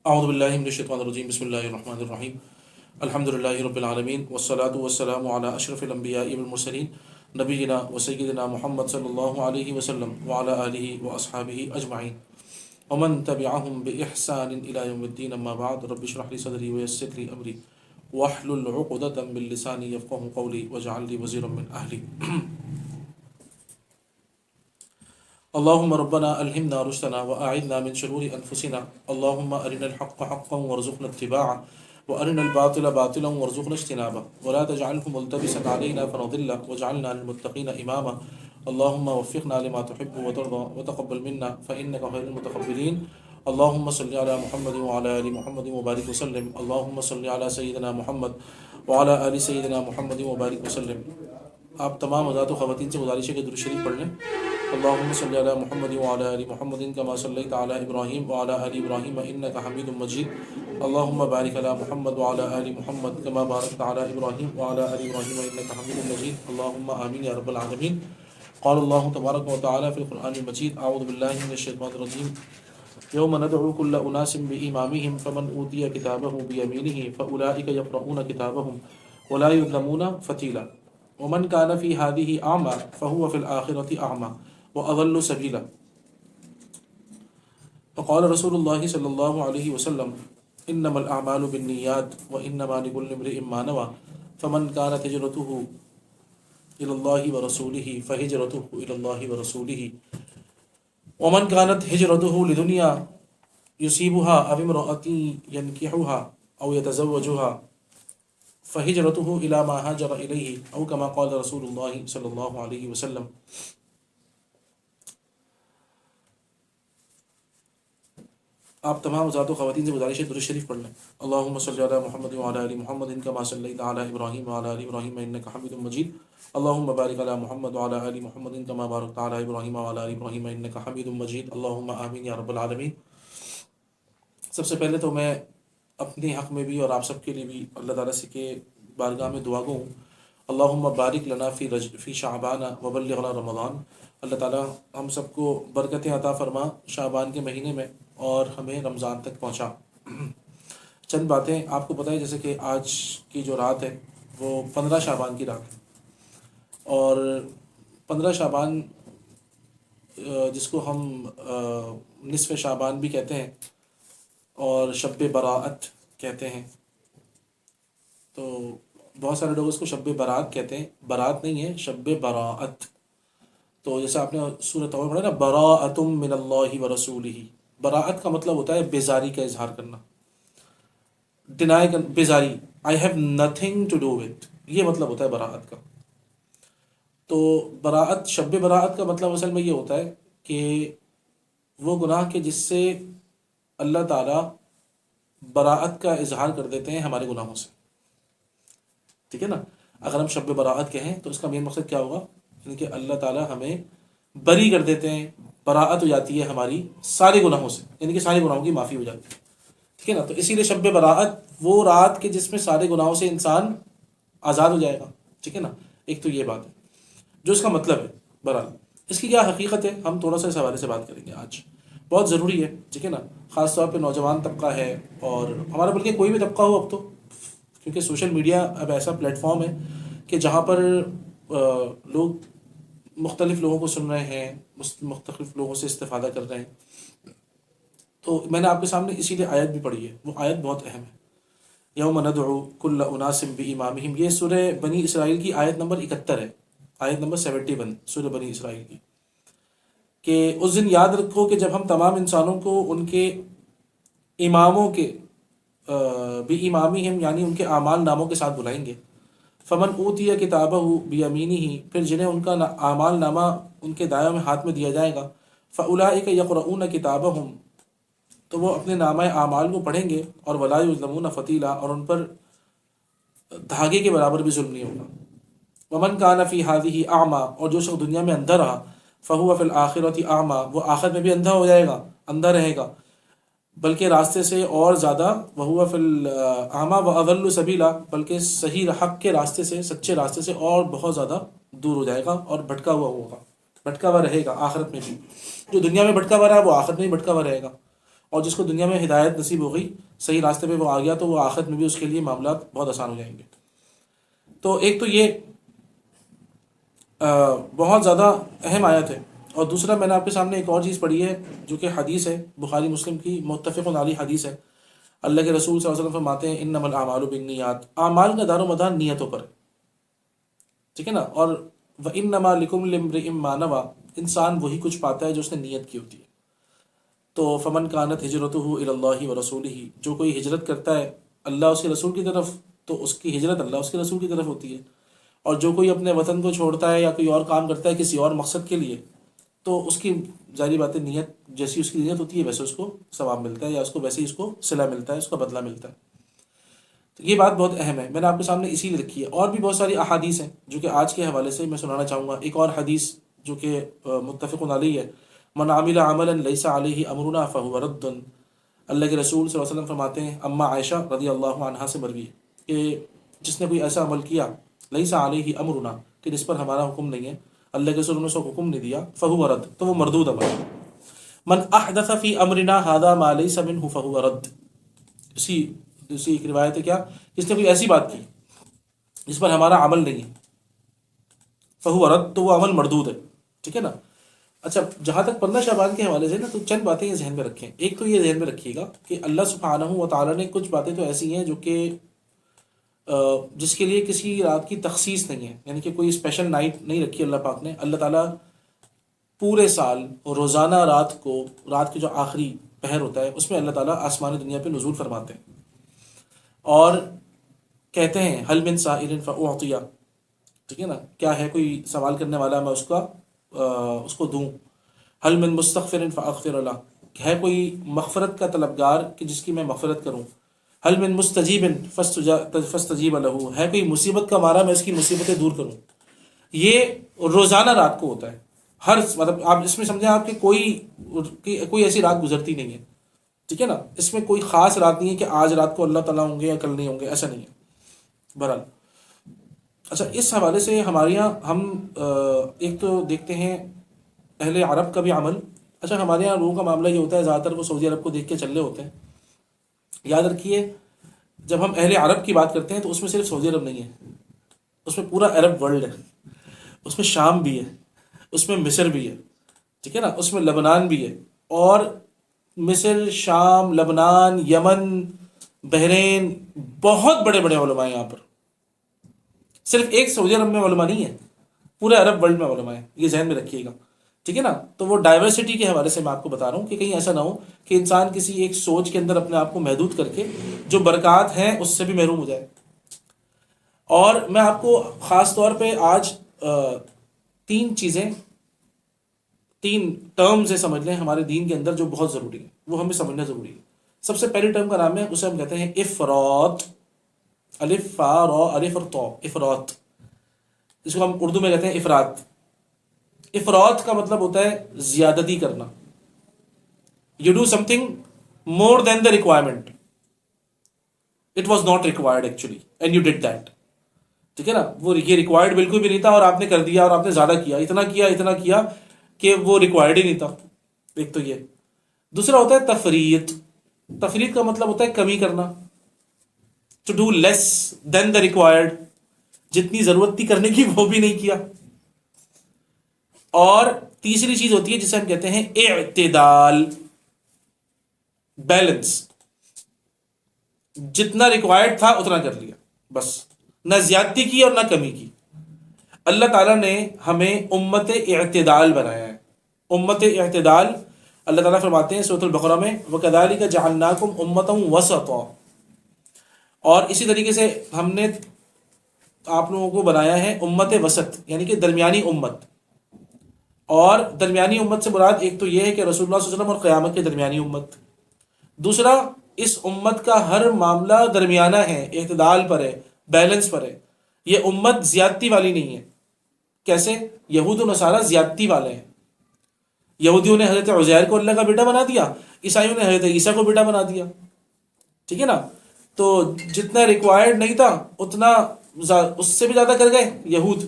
اعوذ باللہ من الشیطان الرجیم، بسم اللہ الرحمن الرحیم۔ الحمد للہ رب العالمین والصلاة والسلام علی اشرف الانبیاء والمرسلین نبینا و سیدنا محمد صلی اللہ علیہ وسلم وعلی آلہ واصحابہ اجمعین ومن تبعہم بإحسان الی یوم الدین، اما بعد، رب اشرح لی صدری ویسر لی امری واحلل عقدۃ من لسانی یفقہوا قولی واجعل لی وزیرا من اہلی۔ اللهم ربنا ألهمنا رشدنا وأعذنا من شرور أنفسنا، اللهم أرنا الحق حقا وارزقنا اتباعه وأرنا الباطل باطلا وارزقنا اجتنابه ولا تجعله ملتبسا علينا فنضل واجعلنا للمتقين إماما، اللهم وفقنا لما تحب وترضى وتقبل منا فإنك خير المتقبلين، اللهم صل على محمد وعلى آل محمد وبارك وسلم، اللهم صل على سيدنا محمد وعلى آل سيدنا محمد وبارك وسلم۔ آپ تمام حضرات و خواتین سے گزارش ہے کہ درود شریف پڑھ لیں۔ اللہم صلی علی محمد وعلی آل محمد کما صلیت علی ابراہیم وعلی آل ابراہیم انک حمید مجید، اللہم بارک علی محمد وعلی آل محمد کما بارکت علی ابراہیم وعلی آل ابراہیم انک حمید مجید، اللہم آمین یا رب العالمین۔ قال اللہ تبارک و تعالی فی القرآن المجید، اعوذ باللہ من الشیطان الرجیم، یوم ندعو کل اناس بإمامہم فمن اوتی کتابہ بیمینہ فاولئک یقرؤون کتابہم ولا یظلمون فتیلا، ومن كان في هذه أعمى فهو في الآخرة أعمى وأضل سبيلا، فقال رسول الله صلى الله عليه وسلم إنما الأعمال بالنيات وإنما لكل امرئ ما نوى، فمن كانت هجرته إلى الله ورسوله فهجرته إلى الله ورسوله، ومن كانت هجرته لدنيا يصيبها أو امرأة ينكحها أو يتزوجها فہجرته الی ما ہاجر الیہ او کما قال رسول اللہ صلی اللہ علیہ وسلم۔ آپ تمام حضرات و خواتین سے گزارش ہے درود شریف پڑھ لیں۔ اللہم صلی علی محمد وعلی آل محمد کما صلیت علی ابراہیم وعلی آل ابراہیم انک حمید مجید، اللہم بارک علی محمد وعلی آل محمد کما بارکت علی ابراہیم وعلی آل ابراہیم انک حمید مجید، اللہم آمین یا رب العالمین۔ سب سے پہلے تو میں اپنے حق میں بھی اور آپ سب کے لیے بھی اللہ تعالیٰ سے کہ بارگاہ میں دعا گو ہوں، اللہم بارک لنا فی شعبان وبلغنا رمضان، اللہ تعالیٰ ہم سب کو برکتیں عطا فرما شعبان کے مہینے میں اور ہمیں رمضان تک پہنچا۔ چند باتیں آپ کو پتہ ہے، جیسے کہ آج کی جو رات ہے وہ 15 شعبان کی رات ہے، اور 15 شعبان جس کو ہم نصف شعبان بھی کہتے ہیں اور شب براءت کہتے ہیں، تو بہت سارے لوگ اس کو شب برات کہتے ہیں، برات نہیں ہے، شب براءت۔ تو جیسے آپ نے سورۃ توبہ پڑھا نا، براءۃ من اللہ ورسولہ، براءت کا مطلب ہوتا ہے بیزاری کا اظہار کرنا، ڈینائی کرنا، بیزاری، I have nothing to do with, یہ مطلب ہوتا ہے براءت کا۔ تو براءت، شب براءت کا مطلب اصل میں یہ ہوتا ہے کہ وہ گناہ کے جس سے اللہ تعالیٰ براءت کا اظہار کر دیتے ہیں ہمارے گناہوں سے، ٹھیک ہے نا۔ اگر ہم شب براءت کہیں تو اس کا مین مقصد کیا ہوگا، یعنی کہ اللہ تعالیٰ ہمیں بری کر دیتے ہیں، براءت ہو جاتی ہے ہماری سارے گناہوں سے، یعنی کہ سارے گناہوں کی معافی ہو جاتی ہے، ٹھیک ہے نا۔ تو اسی لیے شب براءت وہ رات کے جس میں سارے گناہوں سے انسان آزاد ہو جائے گا، ٹھیک ہے نا۔ ایک تو یہ بات ہے جو اس کا مطلب ہے۔ بہرحال اس کی کیا حقیقت ہے ہم تھوڑا سا اس حوالے سے بات کریں گے آج، بہت ضروری ہے، ٹھیک ہے نا۔ خاص طور پہ نوجوان طبقہ ہے اور ہمارا، بلکہ کوئی بھی طبقہ ہو اب تو، کیونکہ سوشل میڈیا اب ایسا پلیٹ فارم ہے کہ جہاں پر لوگ مختلف لوگوں کو سن رہے ہیں، مختلف لوگوں سے استفادہ کر رہے ہیں۔ تو میں نے آپ کے سامنے اسی لیے آیت بھی پڑھی ہے، وہ آیت بہت اہم ہے، یوم ندعو کل اناس بامامہم، یہ سورہ بنی اسرائیل کی آیت نمبر 71 ہے، آیت نمبر 71 سورہ بنی اسرائیل کی، کہ اس دن یاد رکھو کہ جب ہم تمام انسانوں کو ان کے اماموں کے بِإِمَامِهِمْ یعنی ان کے اعمال ناموں کے ساتھ بلائیں گے، فمن اوتی کتابہ بیمینہ، پھر جنہیں ان کا اعمال نامہ ان کے دائیں میں ہاتھ میں دیا جائے گا، فاولئک یقرؤون کتابہم، تو وہ اپنے نامہ اعمال کو پڑھیں گے، اور ولا یظلمون فتیلا، اور ان پر دھاگے کے برابر بھی ظلم نہیں ہوگا۔ ومن کان فی ہذہ اعمی، اور جو شخص دنیا میں اندھا رہا، فہو فی الآخرۃ اعمی، وہ آخرت میں بھی اندھا ہو جائے گا، اندھا رہے گا، بلکہ راستے سے اور زیادہ، وہو فی الاعمی واضل سبیلا، بلکہ صحیح حق کے راستے سے، سچے راستے سے اور بہت زیادہ دور ہو جائے گا اور بھٹکا ہوا ہوگا، بھٹکا ہوا رہے گا آخرت میں بھی۔ جو دنیا میں بھٹکا ہوا رہا ہے وہ آخرت میں بھی بھٹکا ہوا رہے گا۔ اور جس کو دنیا میں ہدایت نصیب ہو گئی، صحیح راستے پہ وہ آ گیا، تو وہ آخرت میں بھی اس کے لیے معاملات بہت آسان ہو جائیں گے۔ تو ایک تو یہ بہت زیادہ اہم آیت ہے، اور دوسرا میں نے آپ کے سامنے ایک اور چیز پڑھی ہے جو کہ حدیث ہے، بخاری مسلم کی متفق علیہ حدیث ہے۔ اللہ کے رسول صلی اللہ علیہ وسلم فرماتے ہیں انما الاعمال بالنیات، اعمال کا دار و مدار نیتوں پر ہے، ٹھیک ہے نا، اور وانما لکل امرئ ما نوى، انسان وہی کچھ پاتا ہے جو اس نے نیت کی ہوتی ہے۔ تو فمن کانت ہجرتہ الی اللہ ورسولہ، جو کوئی ہجرت کرتا ہے اللہ اس کے رسول کی طرف، تو اس کی ہجرت اللہ اس کے رسول کی طرف ہوتی ہے، اور جو کوئی اپنے وطن کو چھوڑتا ہے یا کوئی اور کام کرتا ہے کسی اور مقصد کے لیے، تو اس کی ظاہری بات ہے نیت جیسی اس کی نیت ہوتی ہے ویسے اس کو ثواب ملتا ہے، یا اس کو ویسے ہی اس کو صلہ ملتا ہے، اس کا بدلہ ملتا ہے۔ تو یہ بات بہت اہم ہے، میں نے آپ کے سامنے اسی لیے رکھی ہے۔ اور بھی بہت ساری احادیث ہیں جو کہ آج کے حوالے سے میں سنانا چاہوں گا۔ ایک اور حدیث جو کہ متفق علیہ ہے، من عمل عملا لیس علیہ امرنا فہو رد، اللہ کے رسول صلی اللہ علیہ وسلم فرماتے ہیں، اما عائشہ رضی اللہ عنہا سے مروی ہے کہ جس نے کوئی ایسا عمل کیا لیس علیہ امرنا، کہ جس پر ہمارا حکم نہیں ہے، اللہ کے رسول نے اس کو حکم نہیں دیا، فہو رد، تو وہ مردود عمل ہے۔ من احدث فی امرنا ھذا ما لیس منہ فہو رد، اسی ایک روایت ہے کیا، جس نے کوئی ایسی بات کی جس پر ہمارا عمل نہیں ہے، فہو رد، تو وہ عمل مردود ہے، ٹھیک ہے نا۔ اچھا، جہاں تک 15 شعبان کے حوالے سے نا، تو چند باتیں یہ ذہن میں رکھیں۔ ایک تو یہ ذہن میں رکھیے گا کہ اللہ سبحانہ و تعالیٰ نے کچھ باتیں تو ایسی ہیں جو کہ جس کے لیے کسی رات کی تخصیص نہیں ہے، یعنی کہ کوئی اسپیشل نائٹ نہیں رکھی اللہ پاک نے۔ اللہ تعالیٰ پورے سال روزانہ رات کے جو آخری پہر ہوتا ہے اس میں اللہ تعالیٰ آسمان دنیا پہ نزول فرماتے ہیں، اور کہتے ہیں حل من سائل فاعطیہ، ٹھیک ہے نا، کیا ہے کوئی سوال کرنے والا میں اس کو دوں، حل من مستغفر فاغفر له، ہے کوئی مغفرت کا طلبگار کہ جس کی میں مغفرت کروں، حل من مستجیب فاستجیب له، ہے کوئی مصیبت کا مارا میں اس کی مصیبتیں دور کروں۔ یہ روزانہ رات کو ہوتا ہے، ہر مطلب آپ اس میں سمجھیں آپ کہ کوئی ایسی رات گزرتی نہیں ہے، ٹھیک ہے نا، اس میں کوئی خاص رات نہیں ہے کہ آج رات کو اللہ تعالیٰ ہوں گے یا کل نہیں ہوں گے، ایسا نہیں ہے۔ بہرحال اچھا، اس حوالے سے ہمارے یہاں ہم ایک تو دیکھتے ہیں اہل عرب کا بھی عمل۔ اچھا، ہمارے یہاں لوگوں کا معاملہ یہ ہوتا ہے زیادہ تر وہ سعودی عرب کو دیکھ کے چل رہے ہوتے ہیں۔ یاد رکھیے، جب ہم اہل عرب کی بات کرتے ہیں تو اس میں صرف سعودی عرب نہیں ہے، اس میں پورا عرب ورلڈ ہے، اس میں شام بھی ہے، اس میں مصر بھی ہے، ٹھیک ہے نا، اس میں لبنان بھی ہے، اور مصر، شام، لبنان، یمن، بحرین، بہت بڑے بڑے علماء ہیں یہاں پر، صرف ایک سعودی عرب میں علماء نہیں ہے، پورے عرب ورلڈ میں علماء ہیں، یہ ذہن میں رکھیے گا، ٹھیک ہے نا۔ تو وہ ڈائیورسٹی کے حوالے سے میں آپ کو بتا رہا ہوں کہ کہیں ایسا نہ ہو کہ انسان کسی ایک سوچ کے اندر اپنے آپ کو محدود کر کے جو برکات ہیں اس سے بھی محروم ہو جائے۔ اور میں آپ کو خاص طور پہ آج 3 ٹرمز سے سمجھ لیں ہمارے دین کے اندر جو بہت ضروری ہے، وہ ہمیں سمجھنا ضروری ہے۔ سب سے پہلی ٹرم کا نام ہے، اسے ہم کہتے ہیں افراط، الف فا را الف اور تو، افراط، جس کو ہم اردو میں کہتے ہیں افراد۔ افراط کا مطلب ہوتا ہے زیادتی کرنا، you do something more than the requirement, it was not required actually and you did that, ٹھیک ہے نا، وہ یہ ریکوائرڈ بالکل بھی نہیں تھا اور آپ نے کر دیا، اور آپ نے زیادہ کیا، اتنا کیا کہ وہ ریکوائرڈ ہی نہیں تھا۔ ایک تو یہ۔ دوسرا ہوتا ہے تفریط۔ تفریط کا مطلب ہوتا ہے کمی کرنا، to do less than the required, جتنی ضرورت تھی کرنے کی وہ بھی نہیں کیا۔ اور تیسری چیز ہوتی ہے جسے ہم کہتے ہیں اعتدال، بیلنس، جتنا ریکوائرڈ تھا اتنا کر لیا، بس، نہ زیادتی کی اور نہ کمی کی۔ اللہ تعالیٰ نے ہمیں امت اعتدال بنایا ہے۔ امت اعتدال، اللہ تعالیٰ فرماتے ہیں سورۃ البقرہ میں، وَكَذَلِكَ جَعَلْنَاكُمْ أُمَّةً وَسَطًا، اور اسی طریقے سے ہم نے آپ لوگوں کو بنایا ہے امت وسط، یعنی کہ درمیانی امت۔ اور درمیانی امت سے مراد ایک تو یہ ہے کہ رسول اللہ صلی اللہ علیہ وسلم اور قیامت کے درمیانی امت۔ دوسرا، اس امت کا ہر معاملہ درمیانہ ہے، اعتدال پر ہے، بیلنس پر ہے۔ یہ امت زیادتی والی نہیں ہے۔ کیسے؟ یہود و نصارہ زیادتی والے ہیں، یہودیوں نے حضرت عزیر کو اللہ کا بیٹا بنا دیا، عیسائیوں نے حضرت عیسیٰ کو بیٹا بنا دیا، ٹھیک ہے نا۔ تو جتنا ریکوائرڈ نہیں تھا اتنا اس سے بھی زیادہ کر گئے یہود،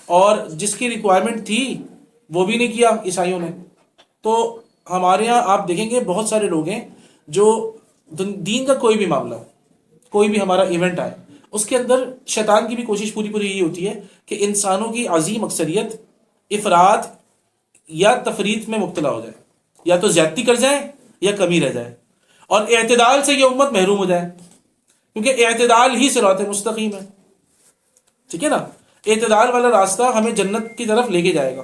اور جس کی ریکوائرمنٹ تھی وہ بھی نہیں کیا عیسائیوں نے۔ تو ہمارے یہاں آپ دیکھیں گے بہت سارے لوگ ہیں جو دین کا کوئی بھی معاملہ ہو، کوئی بھی ہمارا ایونٹ آئے، اس کے اندر شیطان کی بھی کوشش پوری پوری یہی ہوتی ہے کہ انسانوں کی عظیم اکثریت افراد یا تفریط میں مبتلا ہو جائے، یا تو زیادتی کر جائے یا کمی رہ جائے، اور اعتدال سے یہ امت محروم ہو جائے، کیونکہ اعتدال ہی صراط مستقیم ہے. ٹھیک ہے نا؟ اعتدال والا راستہ ہمیں جنت کی طرف لے کے جائے گا،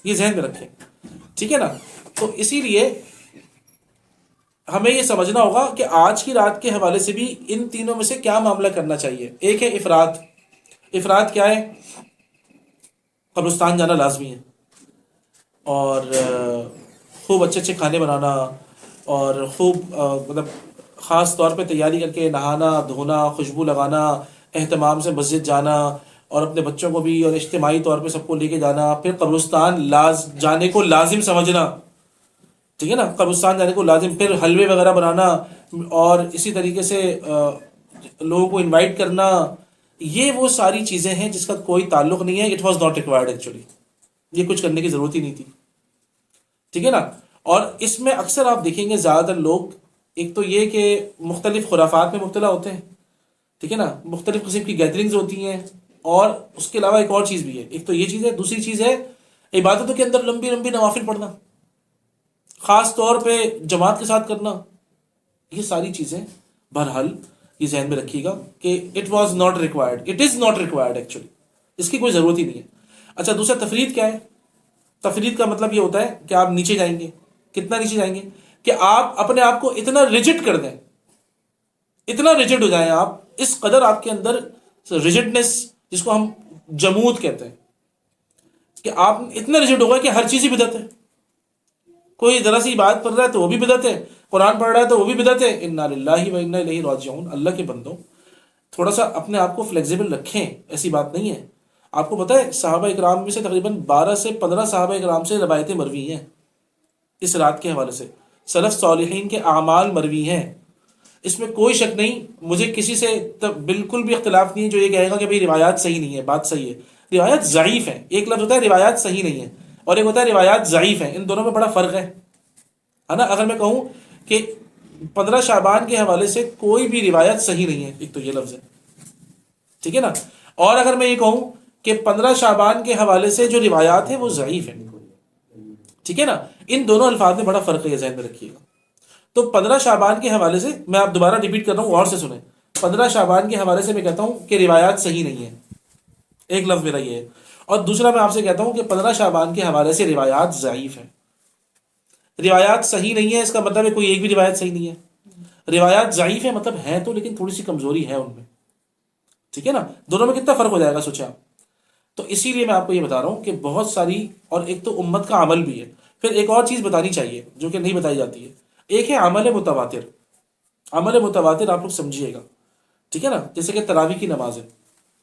یہ ذہن میں رکھیں. ٹھیک ہے نا؟ تو اسی لیے ہمیں یہ سمجھنا ہوگا کہ آج کی رات کے حوالے سے بھی ان تینوں میں سے کیا معاملہ کرنا چاہیے. ایک ہے افراد. افراد کیا ہے؟ قبرستان جانا لازمی ہے، اور خوب اچھے اچھے کھانے بنانا، اور خوب مطلب خاص طور پہ تیاری کر کے نہانا دھونا، خوشبو لگانا، اہتمام سے مسجد جانا، اور اپنے بچوں کو بھی اور اجتماعی طور پہ سب کو لے کے جانا. پھر قبرستان جانے کو لازم سمجھنا. ٹھیک ہے نا؟ قبرستان جانے کو لازم. پھر حلوے وغیرہ بنانا، اور اسی طریقے سے لوگوں کو انوائٹ کرنا. یہ وہ ساری چیزیں ہیں جس کا کوئی تعلق نہیں ہے. It was not required actually. یہ کچھ کرنے کی ضرورت ہی نہیں تھی. ٹھیک ہے نا؟ اور اس میں اکثر آپ دیکھیں گے زیادہ تر لوگ ایک تو یہ کہ مختلف خرافات میں مبتلا ہوتے ہیں. ٹھیک ہے نا؟ مختلف قسم کی گیدرنگز ہوتی ہیں، اور اس کے علاوہ ایک اور چیز بھی ہے. ایک تو یہ چیز ہے، دوسری چیز ہے عبادتوں کے اندر لمبی لمبی نوافل پڑھنا، خاص طور پہ جماعت کے ساتھ کرنا. یہ ساری چیزیں بہرحال یہ ذہن میں رکھیے گا کہ it was not required, it is not required actually. اس کی کوئی ضرورت ہی نہیں ہے. اچھا، دوسرا تفرید کیا ہے؟ تفرید کا مطلب یہ ہوتا ہے کہ آپ نیچے جائیں گے. کتنا نیچے جائیں گے؟ کہ آپ اپنے آپ کو اتنا ریجڈ کر دیں، اتنا ریجڈ ہو جائیں آپ، اس قدر آپ کے اندر ریجڈنس، جس کو ہم جمود کہتے ہیں، کہ آپ اتنا ریجڈ ہو گئے کہ ہر چیز ہی بدعت ہے. کوئی ذرا سی بات پڑھ رہا ہے تو وہ بھی بدعت ہے، قرآن پڑھ رہا ہے تو وہ بھی بدعت ہے. انا للہ و انا الیہ راجعون. اللہ کے بندوں، تھوڑا سا اپنے آپ کو فلیکسیبل رکھیں. ایسی بات نہیں ہے. آپ کو پتہ ہے صحابہ اکرام میں سے تقریباً 12 سے 15 صحابہ اکرام سے روایتیں مروی ہیں اس رات کے حوالے سے. سلف صالحین کے اعمال مروی ہیں. اس میں کوئی شک نہیں. مجھے کسی سے بالکل بھی اختلاف نہیں ہے جو یہ کہے گا کہ بھئی روایات صحیح نہیں ہے. بات صحیح ہے، روایات ضعیف ہیں. ایک لفظ ہوتا ہے روایات صحیح نہیں ہے، اور ایک ہوتا ہے روایات ضعیف ہیں. ان دونوں میں بڑا فرق ہے نا؟ اگر میں کہوں کہ 15 شعبان کے حوالے سے کوئی بھی روایت صحیح نہیں ہے، ایک تو یہ لفظ ہے. ٹھیک ہے نا؟ اور اگر میں یہ کہوں کہ 15 شعبان کے حوالے سے جو روایات ہیں وہ ضعیف ہیں. ٹھیک ہے نا؟ ان دونوں الفاظ میں بڑا فرق ہے، یہ ذہن میں رکھیے گا. تو 15 شعبان کے حوالے سے میں آپ دوبارہ ریپیٹ کر رہا ہوں، غور سے سنیں. 15 شعبان کے حوالے سے میں کہتا ہوں کہ روایات صحیح نہیں ہے. ایک لفظ میرا یہ ہے. اور دوسرا میں آپ سے کہتا ہوں کہ 15 شعبان کے حوالے سے روایات ضعیف ہیں. روایات صحیح نہیں ہے اس کا مطلب ہے کوئی ایک بھی روایت صحیح نہیں ہے. روایات ضعیف ہے مطلب ہے تو لیکن تھوڑی سی کمزوری ہے ان میں. ٹھیک ہے نا؟ دونوں میں کتنا فرق ہو جائے گا سوچیں آپ. تو اسی لیے میں آپ کو یہ بتا رہا ہوں کہ بہت ساری، اور ایک تو امت کا عمل بھی ہے. پھر ایک اور چیز بتانی چاہیے جو کہ نہیں بتائی جاتی ہے. ایک ہے عمل متواتر. عمل متواتر آپ لوگ سمجھیے گا. ٹھیک ہے نا؟ جیسے کہ تراویح کی نماز ہے،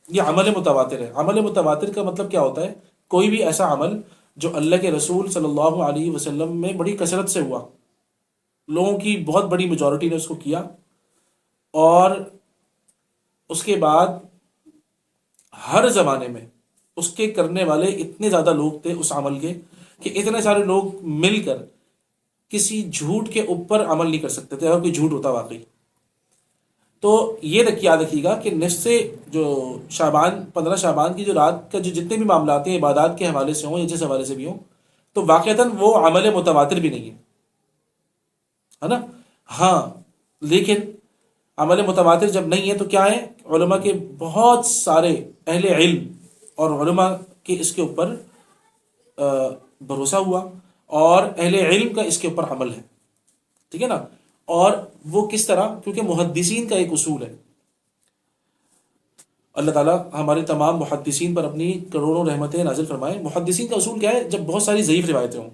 یہ عمل متواتر ہے. عمل متواتر کا مطلب کیا ہوتا ہے؟ کوئی بھی ایسا عمل جو اللہ کے رسول صلی اللہ علیہ وسلم میں بڑی کثرت سے ہوا، لوگوں کی بہت بڑی میجورٹی نے اس کو کیا، اور اس کے بعد ہر زمانے میں اس کے کرنے والے اتنے زیادہ لوگ تھے اس عمل کے کہ اتنے سارے لوگ مل کر کسی جھوٹ کے اوپر عمل نہیں کر سکتے تھے اگر کوئی جھوٹ ہوتا واقعی. تو یہ یاد رکھیے گا کہ نصف جو شعبان 15 شعبان کی جو رات کا جو جتنے بھی معاملات ہیں عبادات کے حوالے سے ہوں یا جس حوالے سے بھی ہوں، تو واقعتاً وہ عمل متواتر بھی نہیں ہے نا؟ ہاں، لیکن عمل متواتر جب نہیں ہے تو کیا ہے؟ علماء کے بہت سارے اہل علم اور علماء کے اس کے اوپر بھروسہ ہوا، اور اہل علم کا اس کے اوپر عمل ہے. ٹھیک ہے نا؟ اور وہ کس طرح؟ کیونکہ محدثین کا ایک اصول ہے. اللہ تعالیٰ ہمارے تمام محدثین پر اپنی کروڑوں رحمتیں نازل فرمائے. محدثین کا اصول کیا ہے؟ جب بہت ساری ضعیف روایتیں ہوں،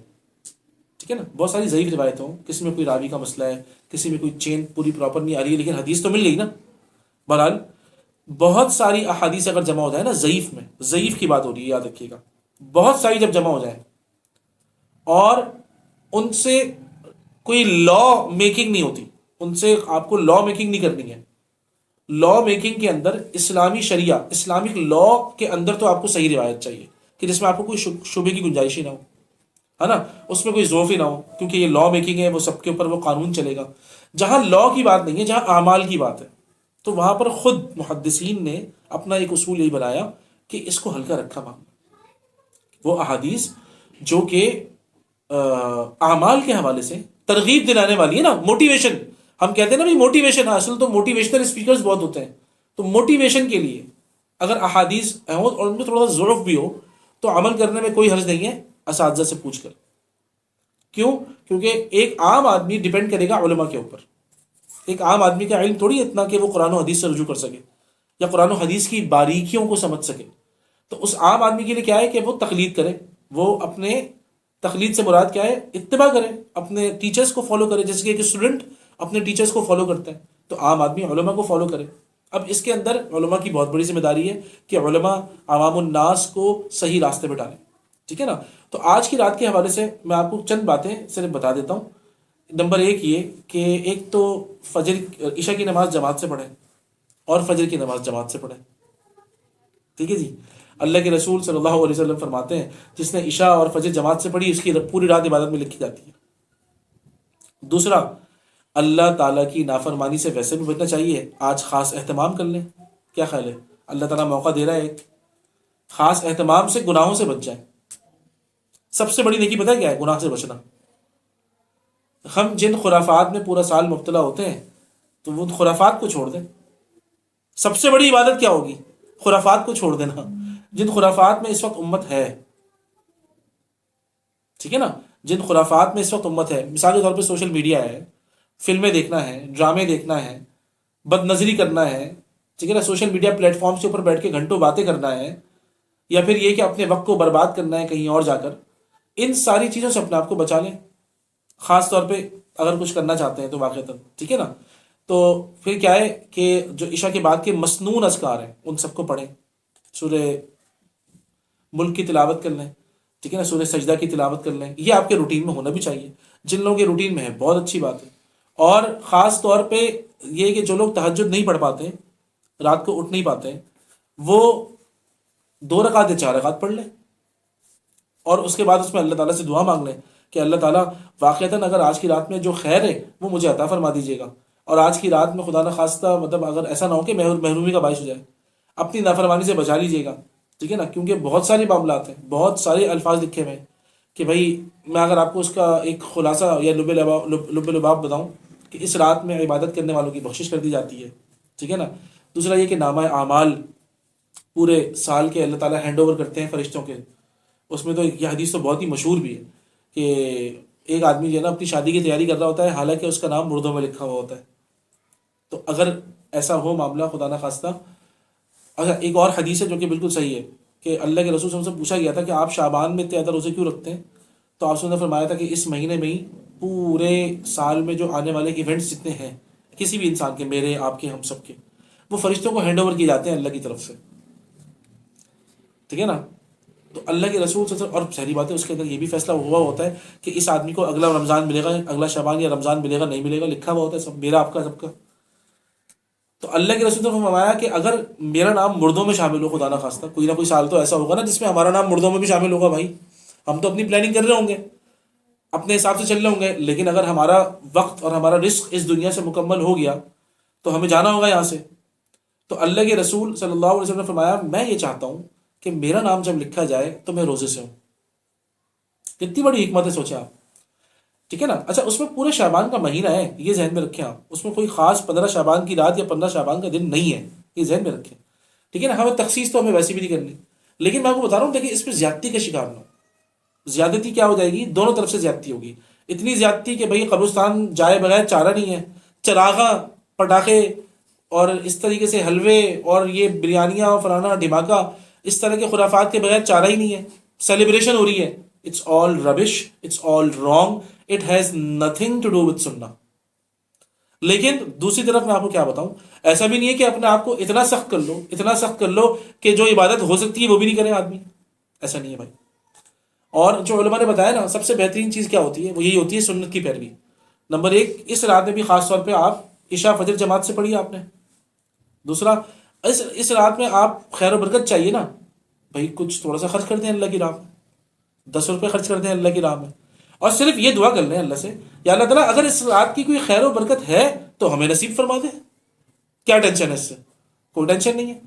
ٹھیک ہے نا، بہت ساری ضعیف روایتیں ہوں، کسی میں کوئی راوی کا مسئلہ ہے، کسی میں کوئی چین پوری پراپر نہیں آ رہی ہے، لیکن حدیث تو مل گئی نا. بہرحال بہت ساری احادیث اگر جمع ہو جائے نا، ضعیف میں، ضعیف کی بات ہو رہی ہے یاد رکھیے گا، بہت ساری جب جمع ہو جائیں اور ان سے کوئی لا میکنگ نہیں ہوتی، ان سے آپ کو لا میکنگ نہیں کرنی ہے. لا میکنگ کے اندر اسلامی شریعہ، اسلامک لا کے اندر تو آپ کو صحیح روایت چاہیے کہ جس میں آپ کو کوئی شبے کی گنجائش ہی نہ ہو، ہے نا، اس میں کوئی ذوف ہی نہ ہو، کیونکہ یہ لا میکنگ ہے، وہ سب کے اوپر وہ قانون چلے گا. جہاں لا کی بات نہیں ہے، جہاں اعمال کی بات ہے، تو وہاں پر خود محدثین نے اپنا ایک اصول یہی بنایا کہ اس کو ہلکا رکھا معاملہ۔ وہ احادیث جو کہ اعمال کے حوالے سے ترغیب دلانے والی ہے نا، موٹیویشن، ہم کہتے ہیں نا بھائی موٹیویشن، اصل تو موٹیویشنل اسپیکرز بہت ہوتے ہیں، تو موٹیویشن کے لیے اگر احادیث ہوں اور ان میں تھوڑا سا ضعف بھی ہو تو عمل کرنے میں کوئی حرج نہیں ہے، اساتذہ سے پوچھ کر۔ کیوں؟ کیونکہ ایک عام آدمی ڈیپینڈ کرے گا علماء کے اوپر، ایک عام آدمی کا علم تھوڑی اتنا کہ وہ قرآن و حدیث سے رجوع کر سکے یا قرآن و حدیث کی باریکیوں کو سمجھ سکے۔ تو اس عام آدمی کے لیے کیا ہے کہ وہ تقلید کرے، وہ اپنے تقلید سے مراد کیا ہے، اتباع کرے، اپنے ٹیچرز کو فالو کرے، جیسے کہ ایک اسٹوڈنٹ اپنے ٹیچرز کو فالو کرتا ہے، تو عام آدمی علماء کو فالو کرے۔ اب اس کے اندر علماء کی بہت بڑی ذمہ داری ہے کہ علماء عوام الناس کو صحیح راستے پہ ڈالیں، ٹھیک ہے نا۔ تو آج کی رات کے حوالے سے میں آپ کو چند باتیں صرف بتا دیتا ہوں۔ نمبر ایک یہ کہ ایک تو فجر عشاء کی نماز جماعت سے پڑھیں اور فجر کی نماز جماعت سے پڑھیں، ٹھیک ہے جی۔ اللہ کے رسول صلی اللہ علیہ وسلم فرماتے ہیں جس نے عشاء اور فجر جماعت سے پڑھی اس کی پوری رات عبادت میں لکھی جاتی ہے۔ دوسرا، اللہ تعالیٰ کی نافرمانی سے ویسے بھی بچنا چاہیے، آج خاص اہتمام کر لیں، کیا خیال ہے؟ اللہ تعالیٰ موقع دے رہا ہے ایک، خاص اہتمام سے گناہوں سے بچ جائیں۔ سب سے بڑی نیکی پتہ ہے کیا ہے؟ گناہ سے بچنا۔ ہم جن خرافات میں پورا سال مبتلا ہوتے ہیں تو وہ خرافات کو چھوڑ دیں۔ سب سے بڑی عبادت کیا ہوگی؟ خرافات کو چھوڑ دینا، جن خرافات میں اس وقت امت ہے، ٹھیک ہے نا، جن خرافات میں اس وقت امت ہے، مثال کے طور پہ سوشل میڈیا ہے، فلمیں دیکھنا ہے، ڈرامے دیکھنا ہے، بد نظری کرنا ہے، ٹھیک ہے نا، سوشل میڈیا پلیٹ فارمز کے اوپر بیٹھ کے گھنٹوں باتیں کرنا ہے، یا پھر یہ کہ اپنے وقت کو برباد کرنا ہے کہیں اور جا کر، ان ساری چیزوں سے اپنے آپ کو بچا لیں۔ خاص طور پہ اگر کچھ کرنا چاہتے ہیں تو واقعتاً، ٹھیک ہے نا، تو پھر کیا ہے کہ جو عشاء کے بعد کے مسنون اذکار ہیں ان سب کو پڑھیں، سورہ ملک کی تلاوت کر لیں، ٹھیک ہے نا، سورہ سجدہ کی تلاوت کر لیں، یہ آپ کے روٹین میں ہونا بھی چاہیے۔ جن لوگوں کے روٹین میں ہے بہت اچھی بات ہے۔ اور خاص طور پہ یہ کہ جو لوگ تہجد نہیں پڑھ پاتے، رات کو اٹھ نہیں پاتے، وہ 2 رکعت یا 4 رکعت پڑھ لیں، اور اس کے بعد اس میں اللہ تعالیٰ سے دعا مانگ لیں کہ اللہ تعالیٰ واقعتاً اگر آج کی رات میں جو خیر ہے وہ مجھے عطا فرما دیجیے گا، اور آج کی رات میں خدا نخواستہ مطلب اگر ایسا نہ ہو کہ محرومی کا باعث ہو جائے، اپنی نافرمانی سے بچا لیجیے گا، ٹھیک ہے نا، کیونکہ بہت سارے معاملات ہیں، بہت سارے الفاظ لکھے ہوئے ہیں کہ بھائی میں اگر آپ کو اس کا ایک خلاصہ یا لب لباب بتاؤں کہ اس رات میں عبادت کرنے والوں کی بخشش کر دی جاتی ہے، ٹھیک ہے نا۔ دوسرا یہ کہ نامہ اعمال پورے سال کے اللہ تعالیٰ ہینڈ اوور کرتے ہیں فرشتوں کے، اس میں تو یہ حدیث تو بہت ہی مشہور بھی ہے کہ ایک آدمی جو ہے نا اپنی شادی کی تیاری کر رہا ہوتا ہے حالانکہ اس کا نام مردوں میں لکھا ہوا ہوتا ہے۔ تو اگر ایسا ہو معاملہ خدا نہ خواستہ، اچھا ایک اور حدیث ہے جو کہ بالکل صحیح ہے کہ اللہ کے رسول صلی اللہ علیہ وسلم سے پوچھا گیا تھا کہ آپ شعبان میں اتنے زیادہ روزے کیوں رکھتے ہیں؟ تو آپ نے فرمایا تھا کہ اس مہینے میں ہی پورے سال میں جو آنے والے ایونٹس جتنے ہیں کسی بھی انسان کے، میرے آپ کے ہم سب کے، وہ فرشتوں کو ہینڈ اوور کیے جاتے ہیں اللہ کی طرف سے، ٹھیک ہے نا۔ تو اللہ کے رسول صلی اللہ علیہ وسلم، اور صحیح بات ہے اس کے اندر یہ بھی فیصلہ ہوا ہوتا ہے کہ اس آدمی کو اگلا رمضان ملے گا، اگلا شعبان یا رمضان ملے گا نہیں ملے گا، لکھا ہوا ہوتا ہے سب، میرا آپ کا سب کا۔ تو اللہ کے رسول نے فرمایا کہ اگر میرا نام مردوں میں شامل ہو، خدا نہ خواستہ کوئی نہ کوئی سال تو ایسا ہوگا نا جس میں ہمارا نام مردوں میں بھی شامل ہوگا، بھائی ہم تو اپنی پلاننگ کر رہے ہوں گے، اپنے حساب سے چل رہے ہوں گے، لیکن اگر ہمارا وقت اور ہمارا رزق اس دنیا سے مکمل ہو گیا تو ہمیں جانا ہوگا یہاں سے۔ تو اللہ کے رسول صلی اللہ علیہ وسلم نے فرمایا میں یہ چاہتا ہوں کہ میرا نام جب لکھا جائے تو میں روزے سے ہوں۔ کتنی بڑی حکمت ہے، سوچیں آپ، ٹھیک ہے نا۔ اچھا اس میں پورے شعبان کا مہینہ ہے، یہ ذہن میں رکھیں آپ، اس میں کوئی خاص 15 شعبان کی رات یا 15 شعبان کا دن نہیں ہے، یہ ذہن میں رکھیں، ٹھیک ہے نا۔ ہمیں تخصیص تو ہمیں ویسے بھی نہیں کرنی، لیکن میں آپ کو بتا رہا ہوں دیکھیں اس پہ زیادتی کا شکار نہ ہو۔ زیادتی کیا ہو جائے گی؟ دونوں طرف سے زیادتی ہوگی، اتنی زیادتی کہ بھائی قبرستان جائے بغیر چارہ نہیں ہے، چراغاں، پٹاخے اور اس طریقے سے حلوے اور یہ بریانیاں فلانا دھماکہ، اس طرح کے خرافات کے بغیر چارہ ہی نہیں ہے، سیلیبریشن ہو رہی ہے، it's all rubbish, it's all wrong, it has nothing to do with سننا۔ لیکن دوسری طرف میں آپ کو کیا بتاؤں، ایسا بھی نہیں ہے کہ اپنے آپ کو اتنا سخت کر لو، اتنا سخت کر لو کہ جو عبادت ہو سکتی ہے وہ بھی نہیں کرے آدمی، ایسا نہیں ہے بھائی۔ اور جو علماء نے بتایا نا سب سے بہترین چیز کیا ہوتی ہے، وہ یہی ہوتی ہے سنت کی پیروی۔ نمبر ایک، اس رات میں بھی خاص طور پہ آپ عشاء فجر جماعت سے پڑھی آپ نے۔ دوسرا، اس رات میں آپ خیر و برکت چاہیے نا، بھائی کچھ تھوڑا سا خرچ کر دیں اللہ کی راہ میں، 10 روپے خرچ کر دیں اللہ کی راہ میں۔ اور صرف یہ دعا کر لیں اللہ سے، یا اللہ تعالیٰ اگر اس رات کی کوئی خیر و برکت ہے تو ہمیں نصیب فرما دے، کیا ٹینشن ہے اس سے؟ کوئی ٹینشن نہیں ہے،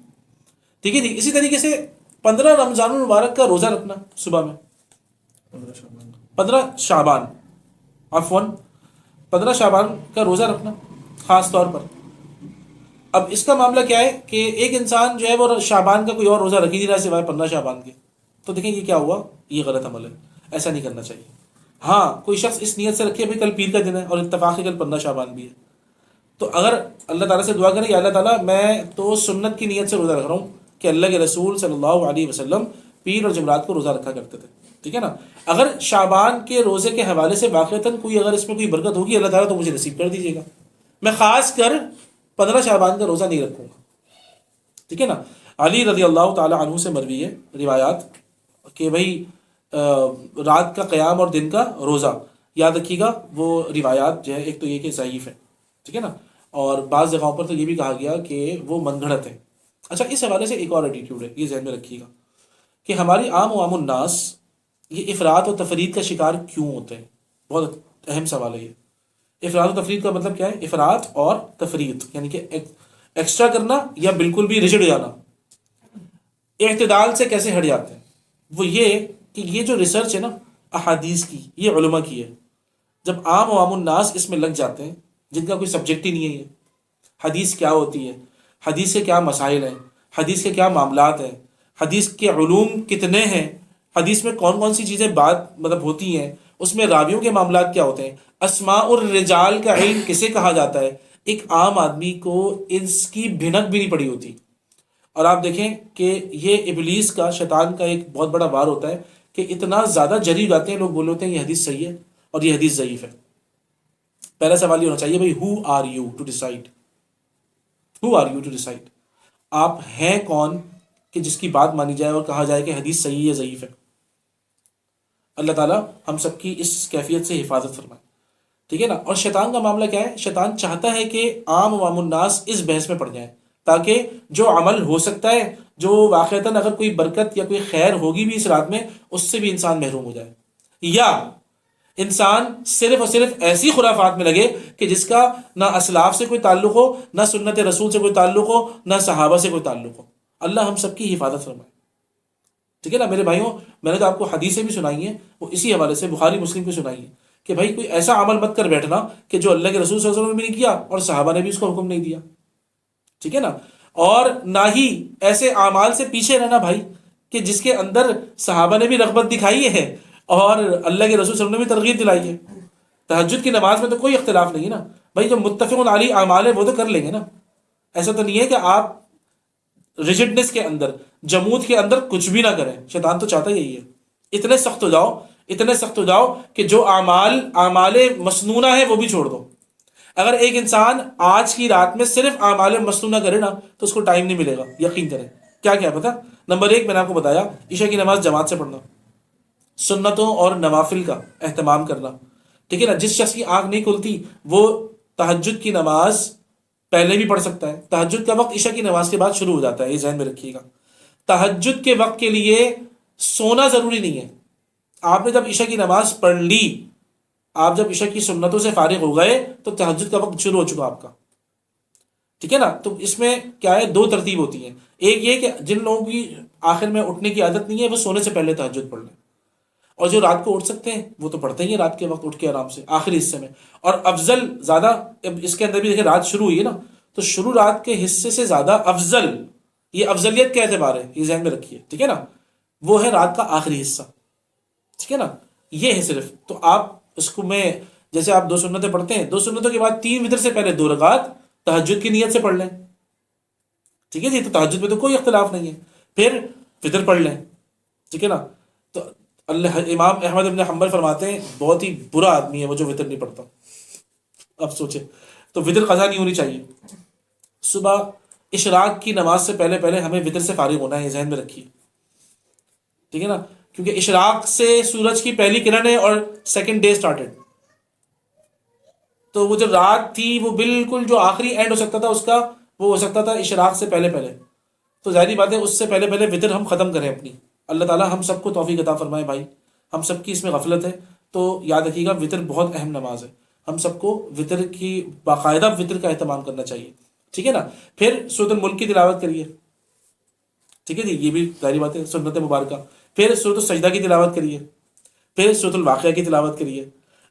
ٹھیک ہے جی۔ اسی طریقے سے 15 رمضان المبارک کا روزہ رکھنا صبح میں، 15 شعبان، عفواً 15 شعبان کا روزہ رکھنا خاص طور پر۔ اب اس کا معاملہ کیا ہے کہ ایک انسان جو ہے وہ شعبان کا کوئی اور روزہ رکھ ہی نہیں رہا سوائے 15 شعبان کے، تو دیکھیں یہ کیا ہوا، یہ غلط عمل ہے، ایسا نہیں کرنا چاہیے۔ ہاں کوئی شخص اس نیت سے رکھے بھائی کل پیر کا دن ہے اور اتفاقی کل 15 شعبان بھی ہے، تو اگر اللہ تعالیٰ سے دعا کریں کہ اللہ تعالیٰ میں تو سنت کی نیت سے روزہ رکھ رہا ہوں کہ اللہ کے رسول صلی اللہ علیہ وسلم پیر اور جمعرات کو روزہ رکھا کرتے تھے، ٹھیک ہے نا۔ اگر شعبان کے روزے کے حوالے سے واقعتاً کوئی اگر اس میں کوئی برکت ہوگی اللہ تعالیٰ تو مجھے نصیب کر دیجیے گا، میں خاص کر 15 شعبان کا روزہ نہیں رکھوں گا، ٹھیک ہے نا۔ علی رضی اللہ تعالی عنہ سے مروی ہے روایات کہ بھائی رات کا قیام اور دن کا روزہ، یاد رکھیے گا وہ روایات جو ہے ایک تو یہ کہ ضعیف ہے، ٹھیک ہے نا، اور بعض جگہوں پر تو یہ بھی کہا گیا کہ وہ من گھڑت ہے۔ اچھا اس حوالے سے ایک اور ایٹیٹیوڈ ہے، یہ ذہن میں رکھیے گا کہ ہماری عام الناس یہ افراط و تفرید کا شکار کیوں ہوتے ہیں، بہت اہم سوال ہے یہ۔ افراط و تفرید کا مطلب کیا ہے؟ افراط اور تفرید یعنی کہ ایکسٹرا کرنا یا بالکل بھی رجڑ جانا، اعتدال سے کیسے ہٹ جاتے ہیں؟ وہ یہ کہ یہ جو ریسرچ ہے نا احادیث کی، یہ علماء کی ہے۔ جب عام الناس اس میں لگ جاتے ہیں جن کا کوئی سبجیکٹ ہی نہیں ہے، یہ حدیث کیا ہوتی ہے، حدیث کے کیا مسائل ہیں، حدیث کے کیا معاملات ہیں، حدیث کے علوم کتنے ہیں، حدیث میں کون کون سی چیزیں بات مطلب ہوتی ہیں، اس میں راویوں کے معاملات کیا ہوتے ہیں، اسماء الرجال کا علم کسے کہا جاتا ہے، ایک عام آدمی کو اس کی بھنک بھی نہیں پڑی ہوتی۔ اور آپ دیکھیں کہ یہ ابلیس کا، شیطان کا ایک بہت بڑا وار ہوتا ہے کہ اتنا زیادہ جری ہو جاتے ہیں لوگ، بولے ہوتے ہیں یہ حدیث صحیح ہے اور یہ حدیث ضعیف ہے۔ پہلا سوال یہ ہونا چاہیے بھائی who are you to decide, who are you to decide, آپ ہیں کون کہ جس کی بات مانی جائے اور کہا جائے کہ حدیث صحیح یا ضعیف ہے؟ اللہ تعالیٰ ہم سب کی اس کیفیت سے حفاظت فرمائے، ٹھیک ہے نا۔ اور شیطان کا معاملہ کیا ہے؟ شیطان چاہتا ہے کہ عام الناس اس بحث میں پڑ جائیں تاکہ جو عمل ہو سکتا ہے، جو واقعتاً اگر کوئی برکت یا کوئی خیر ہوگی بھی اس رات میں، اس سے بھی انسان محروم ہو جائے، یا انسان صرف اور صرف ایسی خرافات میں لگے کہ جس کا نہ اسلاف سے کوئی تعلق ہو، نہ سنت رسول سے کوئی تعلق ہو، نہ صحابہ سے کوئی تعلق ہو۔ اللہ ہم سب کی حفاظت فرمائے، ٹھیک ہے نا میرے بھائیوں۔ میں نے تو آپ کو حدیثیں بھی سنائی ہیں، وہ اسی حوالے سے بخاری مسلم کی سنائی ہیں کہ بھائی کوئی ایسا عمل مت کر بیٹھنا کہ جو اللہ کے رسول صلی اللہ علیہ وسلم نے بھی نہیں کیا اور صحابہ نے بھی اس کو حکم نہیں دیا، ٹھیک ہے نا۔ اور نہ ہی ایسے اعمال سے پیچھے رہنا بھائی کہ جس کے اندر صحابہ نے بھی رغبت دکھائی ہے اور اللہ کے رسول صلی اللہ علیہ وسلم نے بھی ترغیب دلائی ہے۔ تہجد کی نماز میں تو کوئی اختلاف نہیں ہے نا بھائی، جو متفق علی اعمال ہے وہ تو کر لیں گے نا۔ ایسا تو نہیں ہے کہ آپ ریجڈنس کے اندر، جمود کے اندر کچھ بھی نہ کریں، شیطان تو چاہتا ہی یہی ہے۔ اتنے سخت ہو جاؤ، اتنے سخت ہو جاؤ کہ جو اعمال مسنونہ ہے وہ بھی چھوڑ دو۔ اگر ایک انسان آج کی رات میں صرف اعمال مسنونہ کرے نا تو اس کو ٹائم نہیں ملے گا، یقین کریں۔ کیا کیا پتا؟ نمبر 1 میں نے آپ کو بتایا عشاء کی نماز جماعت سے پڑھنا، سنتوں اور نوافل کا اہتمام کرنا، ٹھیک ہے نا۔ جس شخص کی آنکھ نہیں کھلتی وہ تہجد کی نماز پہلے بھی پڑھ سکتا ہے، تہجد کا وقت عشاء کی نماز کے بعد شروع ہو جاتا ہے، یہ ذہن میں رکھیے گا۔ تہجد کے وقت کے لیے سونا ضروری نہیں ہے۔ آپ نے جب عشاء کی نماز پڑھ لی، آپ جب عشاء کی سنتوں سے فارغ ہو گئے تو تہجد کا وقت شروع ہو چکا آپ کا، ٹھیک ہے نا۔ تو اس میں کیا ہے، 2 ترتیب ہوتی ہیں۔ ایک یہ کہ جن لوگوں کی آخر میں اٹھنے کی عادت نہیں ہے وہ سونے سے پہلے تہجد پڑھ لیں، اور جو رات کو اٹھ سکتے ہیں وہ تو پڑھتے ہی ہیں رات کے وقت اٹھ کے آرام سے آخری حصے میں۔ اور افضل زیادہ، اس کے اندر بھی دیکھیں رات شروع ہوئی ہے نا، تو شروع رات کے حصے سے زیادہ افضل، یہ افضلیت کا اعتبار ہے، یہ ذہن میں رکھیے، ٹھیک ہے نا، وہ ہے رات کا آخری حصہ، ٹھیک ہے نا۔ یہ ہے صرف، تو آپ اس کو میں جیسے آپ 2 سنتیں پڑھتے ہیں، 2 سنتوں کے بعد 3 وتر سے پہلے 2 رکعت تہجد کی نیت سے پڑھ لیں، ٹھیک ہے جی۔ تو تہجد میں تو کوئی اختلاف نہیں ہے، پھر وتر پڑھ لیں، ٹھیک ہے نا۔ تو امام احمد بن حنبل فرماتے ہیں بہت ہی برا آدمی ہے وہ جو وتر نہیں پڑھتا۔ اب سوچیں، تو وتر قضا نہیں ہونی چاہیے۔ صبح اشراق کی نماز سے پہلے پہلے ہمیں وتر سے فارغ ہونا ہے، یہ ذہن میں رکھیے، ٹھیک ہے نا، کیونکہ اشراق سے سورج کی پہلی کرن ہے اور سیکنڈ ڈے سٹارٹڈ، تو وہ جو رات تھی وہ بالکل جو آخری اینڈ ہو سکتا تھا اس کا، وہ ہو سکتا تھا اشراق سے پہلے پہلے، تو ظاہری بات ہے اس سے پہلے وتر ہم ختم کریں اپنی۔ اللہ تعالیٰ ہم سب کو توفیق عطا فرمائے بھائی، ہم سب کی اس میں غفلت ہے، تو یاد رکھیے گا وطر بہت اہم نماز ہے، ہم سب کو وطر کی باقاعدہ وطر کا اہتمام کرنا چاہیے، ٹھیک ہے نا. پھر سورۃ الملک کی تلاوت کریے، ٹھیک ہے جی، یہ بھی ظاہری بات ہے سنت مبارکہ. پھر سورۃ السجدہ کی تلاوت کریے، پھر سورۃ الواقعہ کی تلاوت کریے.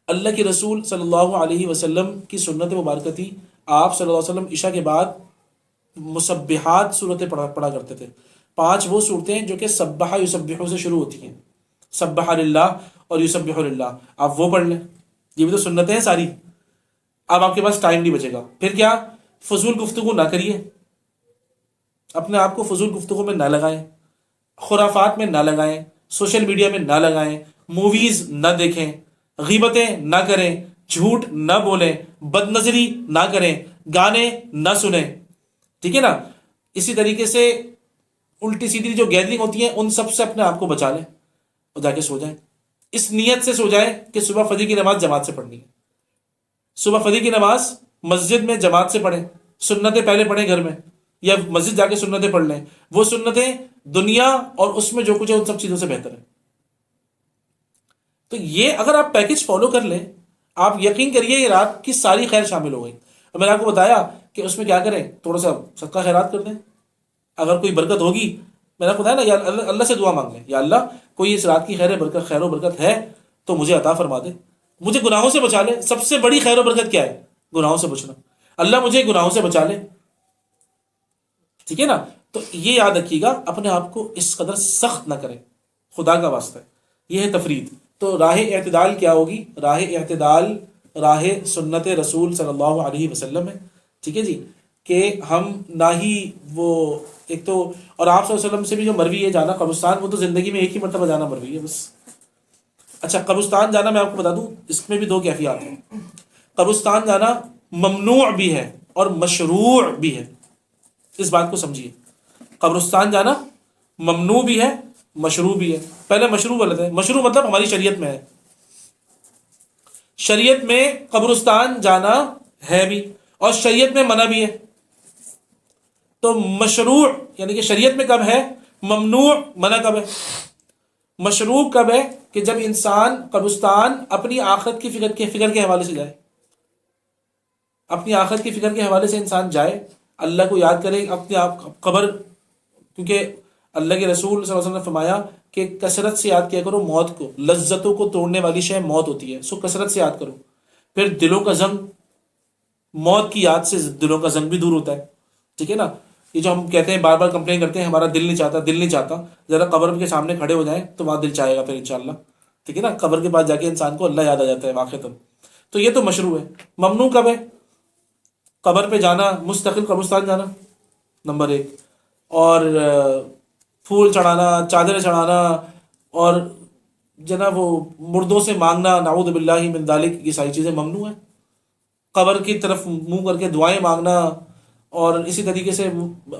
اللہ کے رسول صلی اللہ علیہ وسلم کی سنت مبارکہ تھی، آپ صلی اللہ علیہ وسلم عشاء کے بعد مسبحات صورتیں پڑھا کرتے تھے. 5 وہ صورتیں جو کہ سبح یسبح سے شروع ہوتی ہیں، سبح للہ اور یسبح للہ، آپ وہ پڑھ لیں. یہ بھی تو سنتیں ہیں ساری. اب آپ کے پاس ٹائم نہیں بچے گا، پھر کیا؟ فضول گفتگو نہ کریے، اپنے آپ کو فضول گفتگو میں نہ لگائیں، خرافات میں نہ لگائیں، سوشل میڈیا میں نہ لگائیں، موویز نہ دیکھیں، غیبتیں نہ کریں، جھوٹ نہ بولیں، بد نظری نہ کریں، گانے نہ سنیں، ٹھیک ہے نا. اسی طریقے سے الٹی سیدھی جو گیدرنگ ہوتی ہیں ان سب سے اپنے آپ کو بچا لیں اور جا کے سو جائیں. اس نیت سے سو جائیں کہ صبح فجر کی نماز جماعت سے پڑھنی ہے. صبح فجر کی نماز مسجد میں جماعت سے پڑھیں، سنتیں پہلے پڑھیں گھر میں، یا مسجد جا کے سنتیں پڑھ لیں. وہ سنتیں دنیا اور اس میں جو کچھ ہے ان سب چیزوں سے بہتر ہے. تو یہ اگر آپ پیکج فالو کر لیں، آپ یقین کریے یہ رات کی ساری خیر شامل ہو گئی. اور میں نے آپ کو بتایا کہ اس میں کیا کریں، تھوڑا سا صدقہ خیرات کر دیں، اگر کوئی برکت ہوگی. میں نے آپ کو بتایا نا، یا اللہ سے دعا مانگ لیں، یا اللہ کوئی اس رات کی خیر و برکت ہے تو مجھے عطا فرما دے، مجھے گناہوں سے بچا لے. سب سے بڑی خیر و برکت کیا ہے؟ گناہوں سے بچنا. اللہ مجھے گناہوں سے بچا لے، ٹھیک ہے نا. تو یہ یاد رکھیے گا، اپنے آپ کو اس قدر سخت نہ کریں، خدا کا واسطہ ہے. یہ ہے تفرید. تو راہ اعتدال کیا ہوگی؟ راہ اعتدال راہ سنت رسول صلی اللہ علیہ وسلم ہے، ٹھیک ہے جی. کہ ہم نہ ہی وہ ایک تو، اور آپ صلی اللہ علیہ وسلم سے بھی جو مروی ہے جانا قبرستان، وہ تو زندگی میں ایک ہی مرتبہ جانا مروی ہے بس. اچھا، قبرستان جانا میں آپ کو بتا دوں اس میں بھی 2 کیفیات ہیں. قبرستان جانا ممنوع بھی ہے اور مشروع بھی ہے، اس بات کو سمجھیے. قبرستان جانا ممنوع بھی ہے، مشروع بھی ہے. پہلے مشروع غلط ہے. مشروع مطلب ہماری شریعت میں ہے، شریعت میں قبرستان جانا ہے بھی اور شریعت میں منع بھی ہے. تو مشروع یعنی کہ شریعت میں کب ہے، ممنوع منع کب ہے. مشروع کب ہے؟ کہ جب انسان قبرستان اپنی آخرت کی فکر کے حوالے سے جائے. اپنی آخرت کی فکر کے حوالے سے انسان جائے، اللہ کو یاد کرے اپنے آپ قبر. کیونکہ اللہ کے رسول صلی اللہ علیہ وسلم نے فرمایا کہ کثرت سے یاد کیا کرو موت کو، لذتوں کو توڑنے والی شے موت ہوتی ہے، سو کثرت سے یاد کرو. پھر دلوں کا زنگ، موت کی یاد سے دلوں کا زنگ بھی دور ہوتا ہے، ٹھیک ہے نا. یہ جو ہم کہتے ہیں بار بار کمپلین کرتے ہیں ہمارا دل نہیں چاہتا، دل نہیں چاہتا، ذرا قبر کے سامنے کھڑے ہو جائیں تو وہاں دل چاہے گا پھر انشاءاللہ، ٹھیک ہے نا. قبر کے پاس جا کے انسان کو اللہ یاد آ جاتا ہے واقعتاً. تو یہ تو مشروع ہے. ممنوع کب ہے؟ قبر پہ جانا، مستقل قبرستان جانا نمبر 1، اور پھول چڑھانا، چادریں چڑھانا، اور جناب وہ مردوں سے مانگنا، نعوذ باللہ من ذالک، یہ ساری چیزیں ممنوع ہیں. قبر کی طرف منہ کر کے دعائیں مانگنا، اور اسی طریقے سے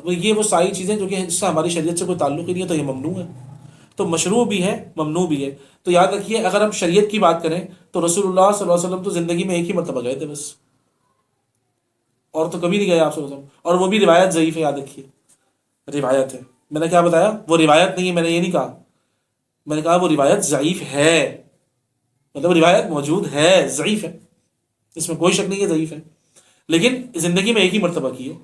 یہ وہ ساری چیزیں جو کہ اس سے ہماری شریعت سے کوئی تعلق ہی نہیں ہے، تو یہ ممنوع ہے. تو مشروع بھی ہے، ممنوع بھی ہے. تو یاد رکھیے اگر ہم شریعت کی بات کریں تو رسول اللہ صلی اللہ علیہ وسلم تو زندگی میں ایک ہی مرتبہ گئے تھے بس، اور تو کبھی نہیں گئے آپ صلی اللہ علیہ وسلم. اور وہ بھی روایت ضعیف ہے، یاد رکھیے روایت ہے. میں نے کیا بتایا؟ وہ روایت نہیں ہے، میں نے یہ نہیں کہا، میں نے کہا وہ روایت ضعیف ہے، مطلب روایت موجود ہے، ضعیف ہے، اس میں کوئی شک نہیں ہے ضعیف ہے، لیکن زندگی میں ایک ہی مرتبہ کی ہے.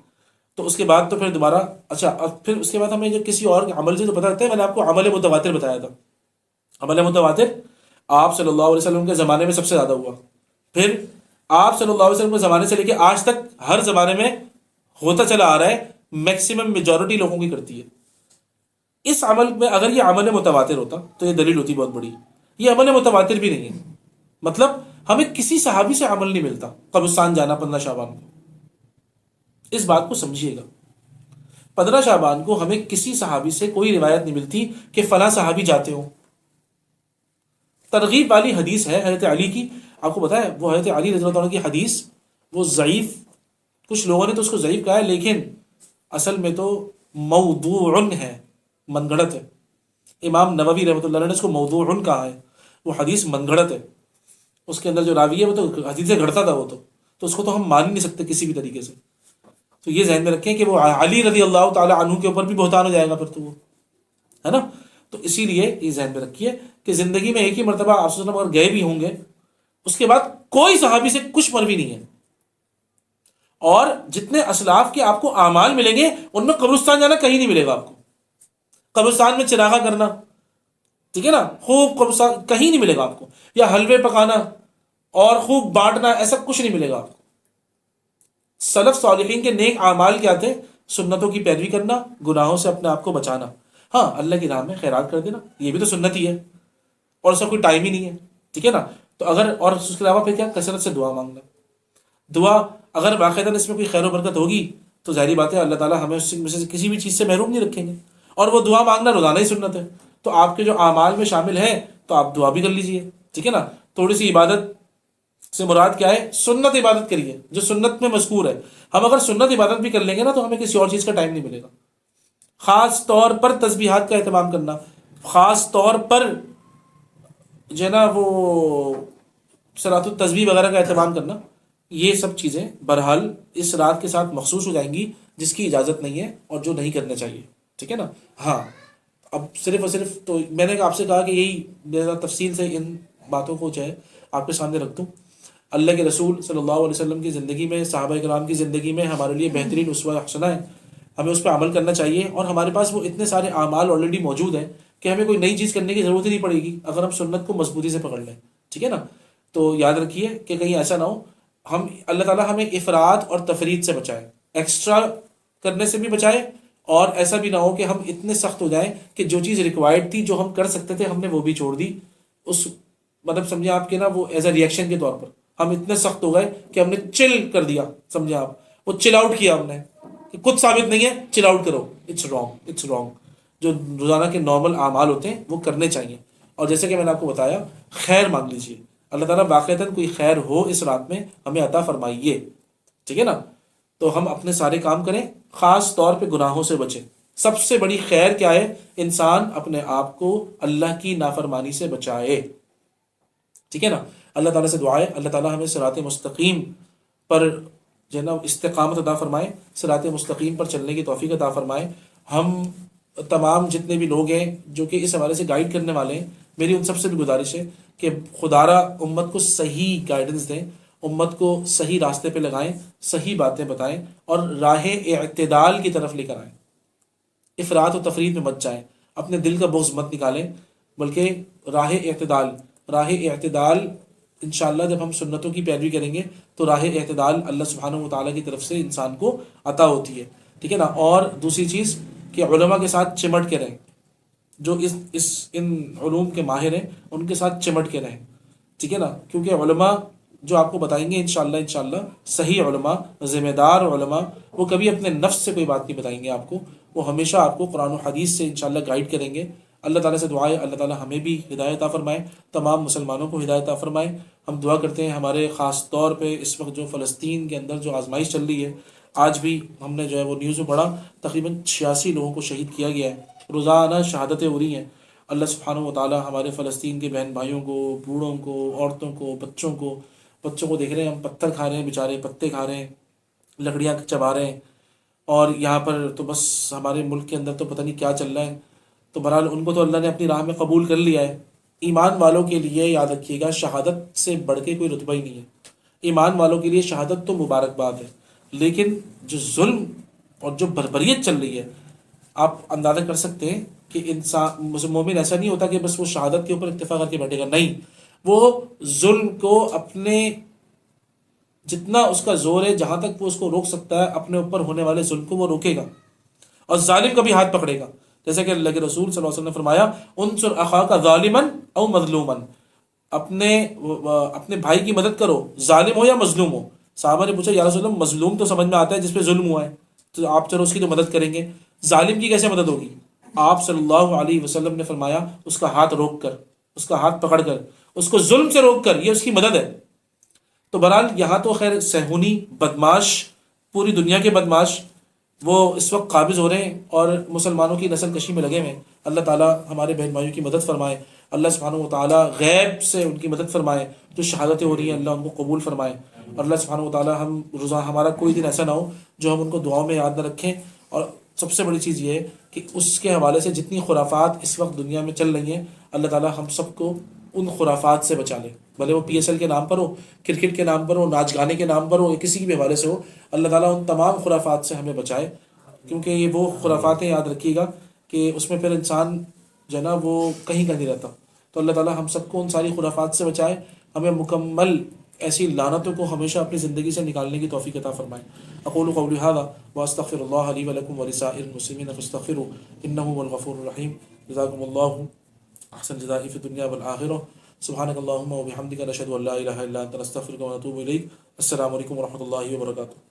تو اس کے بعد تو پھر دوبارہ اچھا، اور پھر اس کے بعد ہمیں جو کسی اور عمل سے تو پتہ لگتا ہے. میں نے آپ کو عمل متواتر بتایا تھا. عمل متواتر آپ صلی اللہ علیہ وسلم کے زمانے میں سب سے زیادہ ہوا. پھر آپ صلی اللہ علیہ وسلم کے زمانے سے لے کے آج تک ہر زمانے میں ہوتا چلا آ رہا ہے، میکسیمم میجورٹی لوگوں کی کرتی ہے. اس عمل میں اگر یہ عمل متواتر ہوتا تو یہ دلیل ہوتی بہت بڑی. یہ عمل متواتر بھی نہیں ہے، مطلب ہمیں کسی صحابی سے عمل نہیں ملتا قبرستان جانا 15 شعبان کو. اس بات کو سمجھیے گا، 15 شعبان کو ہمیں کسی صحابی سے کوئی روایت نہیں ملتی کہ فلاں صحابی جاتے ہوں. ترغیب والی حدیث ہے حضرت علی کی، آپ کو پتا ہے وہ حضرت علی رضی اللہ عنہ کی حدیث وہ ضعیف، کچھ لوگوں نے تو اس کو ضعیف کہا ہے، لیکن اصل میں تو موضوع ہے، من گھڑت ہے. امام نووی رحمۃ اللہ علیہ نے اس کو موضوع کہا ہے. وہ حدیث من گھڑت ہے، اس کے اندر جو راوی ہے وہ تو حدیث سے گھڑتا تھا، وہ تو اس کو تو ہم مان ہی نہیں سکتے کسی بھی طریقے سے. تو یہ ذہن میں رکھیں کہ وہ علی رضی اللہ تعالی عنہ کے اوپر بھی بہتان ہو جائے گا پھر تو وہ ہے نا. تو اسی لیے یہ ذہن میں رکھیے کہ زندگی میں ایک ہی مرتبہ آپ صلی اللہ علیہ وسلم اگر گئے بھی ہوں گے، اس کے بعد کوئی صحابی سے کچھ مروی نہیں ہے، اور جتنے اسلاف کے آپ کو اعمال ملیں گے ان میں قبرستان جانا کہیں نہیں ملے گا آپ کو، قبرستان میں چراغا کرنا، ٹھیک ہے نا، خوب قبرستان کہیں نہیں ملے گا آپ کو، یا حلوے پکانا اور خوب بانٹنا، ایسا کچھ نہیں ملے گا آپ کو۔ سلف صالحین کے نیک اعمال کیا تھے؟ سنتوں کی پیروی کرنا، گناہوں سے اپنے آپ کو بچانا، ہاں اللہ کی راہ میں خیرات کر دینا، یہ بھی تو سنت ہی ہے، اور اس کا کوئی ٹائم ہی نہیں ہے، ٹھیک ہے نا۔ تو اگر اور اس کے علاوہ پھر کیا؟ کثرت سے دعا مانگنا، دعا اگر باقاعدہ اس میں کوئی خیر و برکت ہوگی تو ظاہری بات ہے اللہ تعالیٰ ہمیں اس میں سے کسی بھی چیز سے محروم نہیں رکھیں گے، اور وہ دعا مانگنا روزانہ ہی سنت ہے، تو آپ کے جو اعمال میں شامل ہے تو آپ دعا بھی کر لیجئے، ٹھیک ہے نا۔ تھوڑی سی عبادت سے مراد کیا ہے؟ سنت عبادت کریے جو سنت میں مذکور ہے، ہم اگر سنت عبادت بھی کر لیں گے نا تو ہمیں کسی اور چیز کا ٹائم نہیں ملے گا۔ خاص طور پر تسبیحات کا اہتمام کرنا، خاص طور پر جو ہے نا وہ صلاۃ التسبیح وغیرہ کا اہتمام کرنا، یہ سب چیزیں بہرحال اس رات کے ساتھ مخصوص ہو جائیں گی جس کی اجازت نہیں ہے اور جو نہیں کرنا چاہیے، ٹھیک ہے نا۔ ہاں اب صرف اور صرف تو میں نے آپ سے کہا کہ یہی ذرا تفصیل سے ان باتوں کو جو ہے آپ کے سامنے رکھ دوں۔ اللہ کے رسول صلی اللہ علیہ وسلم کی زندگی میں، صحابہ کرام کی زندگی میں ہمارے لیے بہترین اسوہ حسنہ ہے، ہمیں اس پہ عمل کرنا چاہیے، اور ہمارے پاس وہ اتنے سارے اعمال آلریڈی موجود ہیں کہ ہمیں کوئی نئی چیز کرنے کی ضرورت ہی نہیں پڑے گی اگر ہم سنت کو مضبوطی سے پکڑ لیں، ٹھیک ہے نا۔ تو یاد رکھیے کہ کہیں ایسا نہ ہو ہم، اللہ تعالیٰ ہمیں افراط اور تفرید سے بچائے، ایکسٹرا کرنے سے بھی بچائے، اور ایسا بھی نہ ہو کہ ہم اتنے سخت ہو جائیں کہ جو چیز ریکوائرڈ تھی، جو ہم کر سکتے تھے، ہم نے وہ بھی چھوڑ دی، اس مطلب سمجھے آپ کے نا وہ ایز اے ریئیکشن کے طور پر ہم اتنے سخت ہو گئے کہ ہم نے چل کر دیا، سمجھے آپ، وہ چل آؤٹ کیا ہم نے کہ کچھ ثابت نہیں ہے چل آؤٹ کرو، اٹس رانگ، اٹس رانگ۔ جو روزانہ کے نارمل اعمال ہوتے ہیں وہ کرنے چاہیے، اور جیسے کہ میں نے آپ کو بتایا خیر مانگ لیجیے، اللہ تعالیٰ واقعتاً کوئی خیر ہو اس رات میں ہمیں عطا فرمائیے، ٹھیک ہے نا۔ تو ہم اپنے سارے کام کریں، خاص طور پہ گناہوں سے بچیں۔ سب سے بڑی خیر کیا ہے؟ انسان اپنے آپ کو اللہ کی نافرمانی سے بچائے، ٹھیک ہے نا۔ اللہ تعالیٰ سے دعا ہے اللہ تعالیٰ ہمیں صراط مستقیم پر جو ہے نا استقامت عطا فرمائے، صراط مستقیم پر چلنے کی توفیق عطا فرمائے۔ ہم تمام جتنے بھی لوگ ہیں جو کہ اس حوالے سے گائیڈ کرنے والے ہیں، میری ان سب سے بھی گزارش ہے کہ خدا را امت کو صحیح گائیڈنس دیں، امت کو صحیح راستے پہ لگائیں، صحیح باتیں بتائیں، اور راہ اعتدال کی طرف لے کر آئیں، افراط و تفرید میں مت جائیں، اپنے دل کا بغض مت نکالیں، بلکہ راہ اعتدال انشاءاللہ جب ہم سنتوں کی پیروی کریں گے تو راہ اعتدال اللہ سبحانہ و تعالیٰ کی طرف سے انسان کو عطا ہوتی ہے، ٹھیک ہے نا۔ اور دوسری چیز کہ علماء کے ساتھ چمٹ کے رہیں، جو ان علوم کے ماہر ہیں ان کے ساتھ چمٹ کے رہیں، ٹھیک ہے نا، کیونکہ علماء جو آپ کو بتائیں گے انشاءاللہ صحیح علماء، ذمہ دار علماء، وہ کبھی اپنے نفس سے کوئی بات نہیں بتائیں گے آپ کو، وہ ہمیشہ آپ کو قرآن و حدیث سے انشاءاللہ گائیڈ کریں گے۔ اللہ تعالیٰ سے دعا ہے اللہ تعالیٰ ہمیں بھی ہدایت عطا فرمائے، تمام مسلمانوں کو ہدایت عطا فرمائے۔ ہم دعا کرتے ہیں ہمارے خاص طور پہ اس وقت جو فلسطین کے اندر جو آزمائش چل رہی ہے، آج بھی ہم نے جو ہے وہ نیوز میں پڑھا تقریباً 86 لوگوں کو شہید کیا گیا ہے، روزانہ شہادتیں ہو رہی ہیں۔ اللہ سبحانہ و تعالیٰ ہمارے فلسطین کے بہن بھائیوں کو، بوڑھوں کو، عورتوں کو، بچوں کو دیکھ رہے ہیں ہم پتھر کھا رہے ہیں، بیچارے پتے کھا رہے ہیں، لکڑیاں چبا رہے ہیں، اور یہاں پر تو بس ہمارے ملک کے اندر تو پتہ نہیں کیا چل رہا ہے۔ تو بہرحال ان کو تو اللہ نے اپنی راہ میں قبول کر لیا ہے۔ ایمان والوں کے لیے یاد رکھیے گا شہادت سے بڑھ کے کوئی رتبہ ہی نہیں ہے، ایمان والوں کے لیے شہادت تو مبارکباد ہے، لیکن جو ظلم اور جو بربریت چل رہی ہے، آپ اندازہ کر سکتے ہیں کہ انسان مومن ایسا نہیں ہوتا کہ بس وہ شہادت کے اوپر اکتفا کر کے بیٹھے گا، نہیں، وہ ظلم کو اپنے جتنا اس کا زور ہے، جہاں تک وہ اس کو روک سکتا ہے، اپنے اوپر ہونے والے ظلم کو وہ روکے گا، اور ظالم کا بھی ہاتھ پکڑے گا، جیسے کہ اللہ کے رسول صلی اللہ علیہ وسلم نے فرمایا انصر اخاک ظالما او مظلوما، اپنے بھائی کی مدد کرو، ظالم ہو یا مظلوم ہو۔ صحابہ نے پوچھا یا رسول اللہ مظلوم تو سمجھ میں آتا ہے جس پہ ظلم ہوا ہے، تو آپ چلو اس کی تو مدد کریں گے، ظالم کی کیسے مدد ہوگی؟ آپ صلی اللہ علیہ وسلم نے فرمایا اس کا ہاتھ روک کر، اس کا ہاتھ پکڑ کر، اس کو ظلم سے روک کر، یہ اس کی مدد ہے۔ تو بہرحال یہاں تو خیر صہیونی بدماش، پوری دنیا کے بدماش وہ اس وقت قابض ہو رہے ہیں اور مسلمانوں کی نسل کشی میں لگے ہوئے ہیں۔ اللہ تعالیٰ ہمارے بہن بھائیوں کی مدد فرمائے، اللہ سبحانہ و تعالیٰ غیب سے ان کی مدد فرمائے، جو شہادتیں ہو رہی ہیں اللہ ان کو قبول فرمائے، اور اللہ سبحانہ و تعالیٰ ہمارا کوئی دن ایسا نہ ہو جو ہم ان کو دعاؤں میں یاد نہ رکھیں، اور سب سے بڑی چیز یہ ہے کہ اس کے حوالے سے جتنی خرافات اس وقت دنیا میں چل رہی ہیں، اللہ تعالیٰ ہم سب کو ان خرافات سے بچا لے، بھلے وہ پی ایس ایل کے نام پر ہو، کرکٹ کے نام پر ہو، ناچ گانے کے نام پر ہو، یا کسی بھی حوالے سے ہو، اللہ تعالیٰ ان تمام خرافات سے ہمیں بچائے، کیونکہ یہ وہ خرافات ہیں، یاد رکھیے گا کہ اس میں پھر انسان جو ہے نا وہ کہیں کا نہیں رہتا. تو اللہ تعالیٰ ہم سب کو ان ساری خرافات سے بچائے، ہمیں مکمل ایسی لعنتوں کو ہمیشہ اپنی زندگی سے نکالنے کی توفیق عطا فرمائے. اقول قولی هذا واستغفر الله لي ولكم ولسائر المسلمين فاستغفروه انه هو الغفور الرحيم. جزاكم الله احسن جزاء في الدنيا والاخره. سبحانك اللهم وبحمدك نشهد ان لا اله الا انت نستغفرك ونتوب اليك. السلام علیکم ورحمۃ اللہ وبرکاتہ.